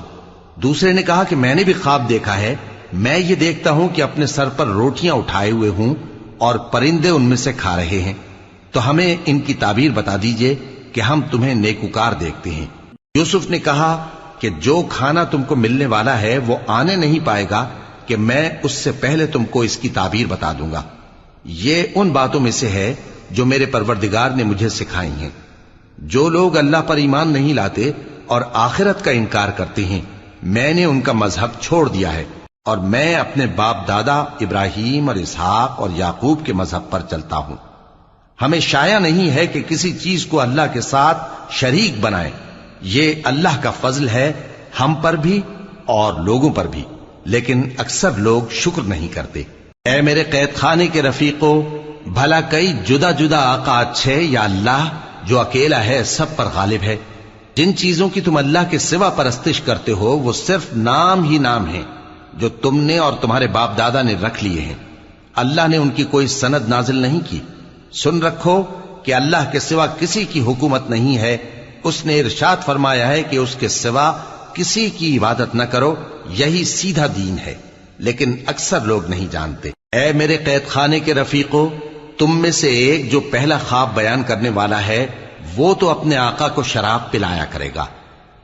دوسرے نے کہا کہ میں نے بھی خواب دیکھا ہے، میں یہ دیکھتا ہوں کہ اپنے سر پر روٹیاں اٹھائے ہوئے ہوں اور پرندے ان میں سے کھا رہے ہیں، تو ہمیں ان کی تعبیر بتا دیجئے کہ ہم تمہیں نیکوکار دیکھتے ہیں۔ یوسف نے کہا کہ جو کھانا تم کو ملنے والا ہے وہ آنے نہیں پائے گا کہ میں اس سے پہلے تم کو اس کی تعبیر بتا دوں گا۔ یہ ان باتوں میں سے ہے جو میرے پروردگار نے مجھے سکھائی ہیں۔ جو لوگ اللہ پر ایمان نہیں لاتے اور آخرت کا انکار کرتے ہیں، میں نے ان کا مذہب چھوڑ دیا ہے، اور میں اپنے باپ دادا ابراہیم اور اسحاق اور یعقوب کے مذہب پر چلتا ہوں۔ ہمیں شایع نہیں ہے کہ کسی چیز کو اللہ کے ساتھ شریک بنائیں، یہ اللہ کا فضل ہے ہم پر بھی اور لوگوں پر بھی، لیکن اکثر لوگ شکر نہیں کرتے۔ اے میرے قید خانے کے رفیقو، بھلا کئی جدا جدا آقا اچھے یا اللہ جو اکیلا ہے سب پر غالب ہے؟ جن چیزوں کی تم اللہ کے سوا پرستش کرتے ہو وہ صرف نام ہی نام ہیں جو تم نے اور تمہارے باپ دادا نے رکھ لیے ہیں، اللہ نے ان کی کوئی سند نازل نہیں کی۔ سن رکھو کہ اللہ کے سوا کسی کی حکومت نہیں ہے، اس نے ارشاد فرمایا ہے کہ اس کے سوا کسی کی عبادت نہ کرو، یہی سیدھا دین ہے، لیکن اکثر لوگ نہیں جانتے۔ اے میرے قید خانے کے رفیقو، تم میں سے ایک جو پہلا خواب بیان کرنے والا ہے وہ تو اپنے آقا کو شراب پلایا کرے گا،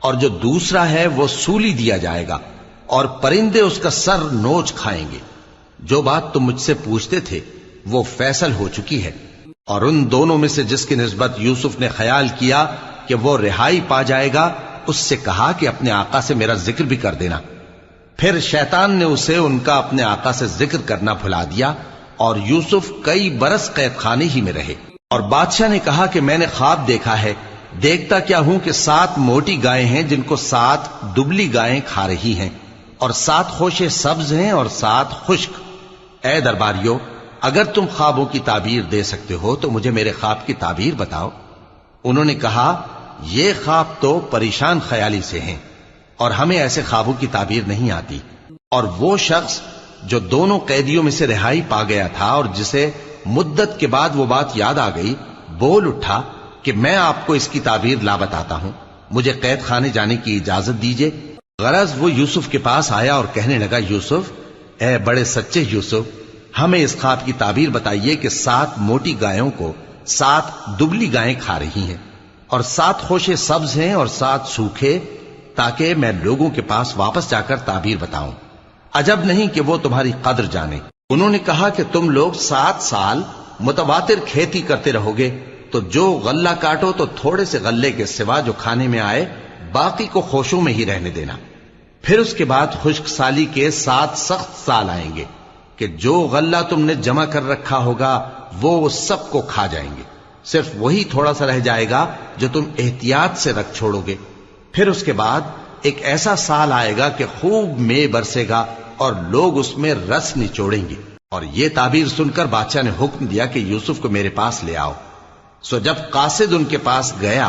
اور جو دوسرا ہے وہ سولی دیا جائے گا، اور پرندے اس کا سر نوچ کھائیں گے۔ جو بات تم مجھ سے پوچھتے تھے وہ فیصل ہو چکی ہے، اور ان دونوں میں سے جس کی نسبت یوسف نے خیال کیا کہ وہ رہائی پا جائے گا، اس سے کہا کہ اپنے آقا سے میرا ذکر بھی کر دینا۔ پھر شیطان نے اسے ان کا اپنے آقا سے ذکر کرنا بھلا دیا، اور یوسف کئی برس قید خانے ہی میں رہے۔ اور بادشاہ نے کہا کہ میں نے خواب دیکھا ہے، دیکھتا کیا ہوں کہ 7 موٹی گائیں ہیں جن کو 7 دبلی گائیں کھا رہی ہیں، اور 7 خوشے سبز ہیں اور 7 خشک۔ اے درباریو، اگر تم خوابوں کی تعبیر دے سکتے ہو تو مجھے میرے خواب کی تعبیر بتاؤ۔ انہوں نے کہا یہ خواب تو پریشان خیالی سے ہیں اور ہمیں ایسے خوابوں کی تعبیر نہیں آتی۔ اور وہ شخص جو دونوں قیدیوں میں سے رہائی پا گیا تھا اور جسے مدت کے بعد وہ بات یاد آ گئی، بول اٹھا کہ میں آپ کو اس کی تعبیر لا بتاتا ہوں، مجھے قید خانے جانے کی اجازت دیجیے۔ غرض وہ یوسف کے پاس آیا اور کہنے لگا، یوسف، اے بڑے سچے یوسف، ہمیں اس خواب کی تعبیر بتائیے کہ 7 موٹی گایوں کو 7 دبلی گائیں کھا رہی ہیں، اور 7 خوشے سبز ہیں اور 7 سوکھے، تاکہ میں لوگوں کے پاس واپس جا کر تعبیر بتاؤں۔ عجب نہیں کہ وہ تمہاری قدر جانے۔ انہوں نے کہا کہ تم لوگ 7 سال متواتر کھیتی کرتے رہو گے، تو جو غلہ کاٹو تو تھوڑے سے غلے کے سوا جو کھانے میں آئے باقی کو خوشوں میں ہی رہنے دینا۔ پھر اس کے بعد خشک سالی کے 7 سخت سال آئیں گے کہ جو غلہ تم نے جمع کر رکھا ہوگا وہ سب کو کھا جائیں گے، صرف وہی تھوڑا سا رہ جائے گا جو تم احتیاط سے رکھ چھوڑو گے۔ پھر اس کے بعد ایک ایسا سال آئے گا کہ خوب مے برسے گا اور لوگ اس میں رس نچوڑیں گے۔ اور یہ تعبیر سن کر بادشاہ نے حکم دیا کہ یوسف کو میرے پاس لے آؤ۔ سو جب قاصد ان کے پاس گیا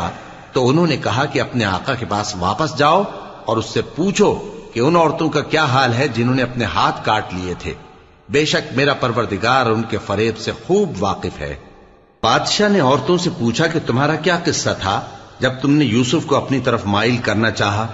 تو انہوں نے کہا کہ اپنے آقا کے پاس واپس جاؤ اور اس سے پوچھو کہ ان عورتوں کا کیا حال ہے جنہوں نے اپنے ہاتھ کاٹ لیے تھے، بے شک میرا پروردگار ان کے فریب سے خوب واقف ہے۔ بادشاہ نے عورتوں سے پوچھا کہ تمہارا کیا قصہ تھا جب تم نے یوسف کو اپنی طرف مائل کرنا چاہا؟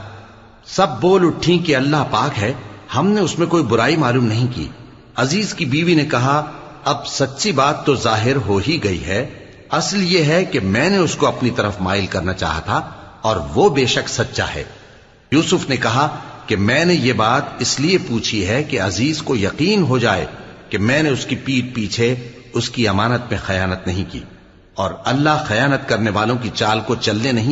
سب بول اٹھیں کہ اللہ پاک ہے، ہم نے اس میں کوئی برائی معلوم نہیں کی۔ عزیز کی بیوی نے کہا، اب سچی بات تو ظاہر ہو ہی گئی ہے، اصل یہ ہے کہ میں نے اس کو اپنی طرف مائل کرنا چاہا تھا اور وہ بے شک سچا ہے۔ یوسف نے کہا کہ میں نے یہ بات اس لیے پوچھی ہے کہ عزیز کو یقین ہو جائے کہ میں نے اس کی پیٹھ پیچھے اس کی امانت میں خیانت نہیں کی، اور اللہ خیانت کرنے والوں کی چال کو چلنے نہیں